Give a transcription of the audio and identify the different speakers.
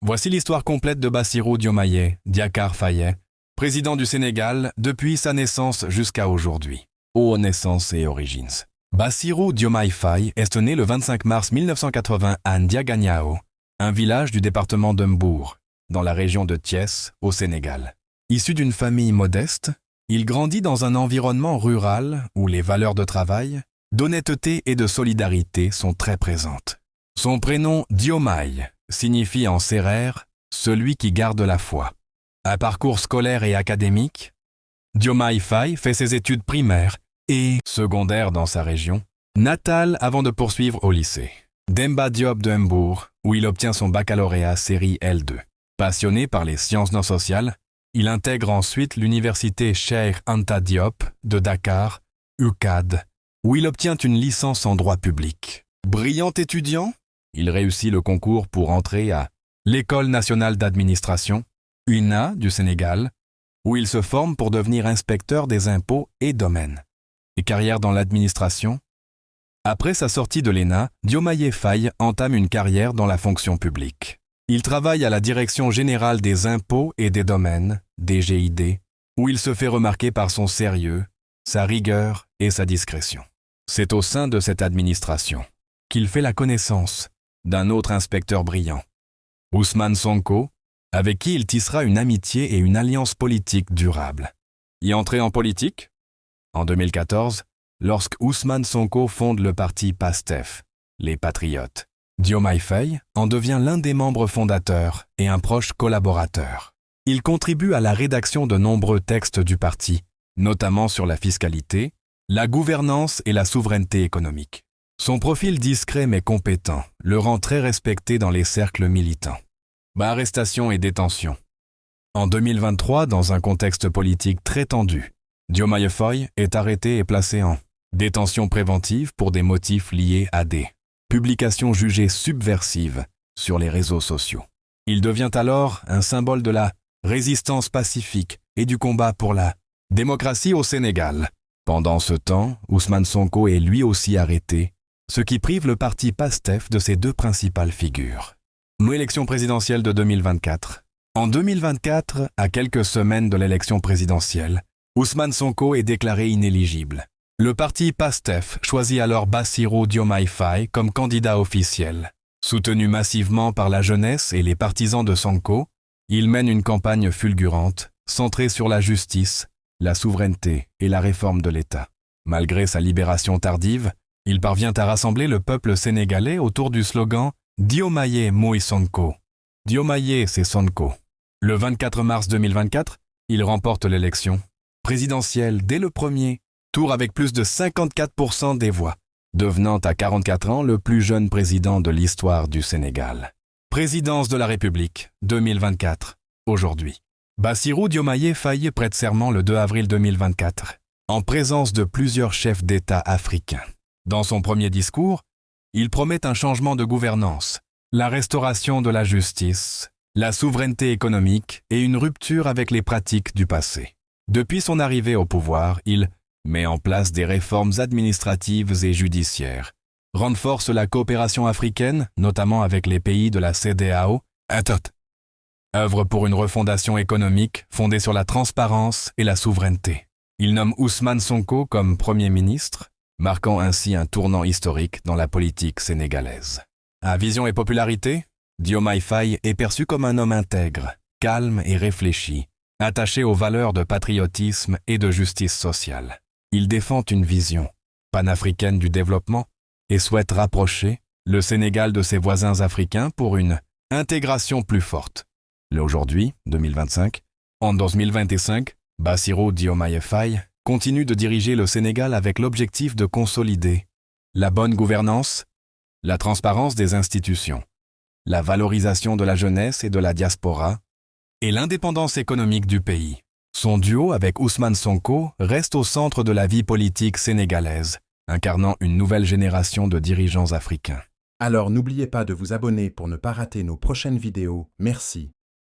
Speaker 1: Voici l'histoire complète de Bassirou Diomaye Diakhar Faye, président du Sénégal depuis sa naissance jusqu'à aujourd'hui. Ô naissance et origines. Bassirou Diomaye Faye est né le 25 mars 1980 à Ndiaganiao, un village du département de Mbour, dans la région de Thiès, au Sénégal. Issu d'une famille modeste, il grandit dans un environnement rural où les valeurs de travail, d'honnêteté et de solidarité sont très présentes. Son prénom Diomaye signifie en sérère « celui qui garde la foi ». À parcours scolaire et académique, Diomaye Faye fait ses études primaires et secondaires dans sa région natale avant de poursuivre au lycée Demba Diop de Mbour, où il obtient son baccalauréat série L2. Passionné par les sciences non sociales, il intègre ensuite l'université Cheikh Anta Diop de Dakar, UCAD, où il obtient une licence en droit public. Brillant étudiant, il réussit le concours pour entrer à l'École nationale d'administration, UNA du Sénégal, où il se forme pour devenir inspecteur des impôts et domaines. Et carrière dans l'administration. Après sa sortie de l'ENA, Diomaye Faye entame une carrière dans la fonction publique. Il travaille à la Direction générale des impôts et des domaines, DGID, où il se fait remarquer par son sérieux, sa rigueur et sa discrétion. C'est au sein de cette administration qu'il fait la connaissance d'un autre inspecteur brillant, Ousmane Sonko, avec qui il tissera une amitié et une alliance politique durable. Y entrer en politique ? En 2014, lorsque Ousmane Sonko fonde le parti PASTEF, les Patriotes. Diomaye Faye en devient l'un des membres fondateurs et un proche collaborateur. Il contribue à la rédaction de nombreux textes du parti, notamment sur la fiscalité, la gouvernance et la souveraineté économique. Son profil discret mais compétent le rend très respecté dans les cercles militants. Arrestation et détention. En 2023, dans un contexte politique très tendu, Diomaye Faye est arrêté et placé en détention préventive pour des motifs liés à des publications jugées subversives sur les réseaux sociaux. Il devient alors un symbole de la résistance pacifique et du combat pour la démocratie au Sénégal. Pendant ce temps, Ousmane Sonko est lui aussi arrêté, ce qui prive le parti PASTEF de ses deux principales figures. Élection présidentielle de 2024. En 2024, à quelques semaines de l'élection présidentielle, Ousmane Sonko est déclaré inéligible. Le parti PASTEF choisit alors Bassirou Diomaye Faye comme candidat officiel. Soutenu massivement par la jeunesse et les partisans de Sonko, il mène une campagne fulgurante, centrée sur la justice, la souveraineté et la réforme de l'État. Malgré sa libération tardive, il parvient à rassembler le peuple sénégalais autour du slogan « Diomaye Moi Sonko ». Diomaye, c'est Sonko. Le 24 mars 2024, il remporte l'élection présidentielle dès le premier tour avec plus de 54% des voix, devenant à 44 ans le plus jeune président de l'histoire du Sénégal. Présidence de la République, 2024, aujourd'hui. Bassirou Diomaye Faye prête serment le 2 avril 2024, en présence de plusieurs chefs d'État africains. Dans son premier discours, il promet un changement de gouvernance, la restauration de la justice, la souveraineté économique et une rupture avec les pratiques du passé. Depuis son arrivée au pouvoir, il met en place des réformes administratives et judiciaires, renforce la coopération africaine, notamment avec les pays de la CEDEAO, œuvre pour une refondation économique fondée sur la transparence et la souveraineté. Il nomme Ousmane Sonko comme Premier ministre, marquant ainsi un tournant historique dans la politique sénégalaise. À vision et popularité, Diomaye Faye est perçu comme un homme intègre, calme et réfléchi, attaché aux valeurs de patriotisme et de justice sociale. Il défend une vision panafricaine du développement et souhaite rapprocher le Sénégal de ses voisins africains pour une intégration plus forte. Aujourd'hui, 2025, en 2025, Bassirou Diomaye Faye continue de diriger le Sénégal avec l'objectif de consolider la bonne gouvernance, la transparence des institutions, la valorisation de la jeunesse et de la diaspora et l'indépendance économique du pays. Son duo avec Ousmane Sonko reste au centre de la vie politique sénégalaise, incarnant une nouvelle génération de dirigeants africains.
Speaker 2: Alors n'oubliez pas de vous abonner pour ne pas rater nos prochaines vidéos. Merci.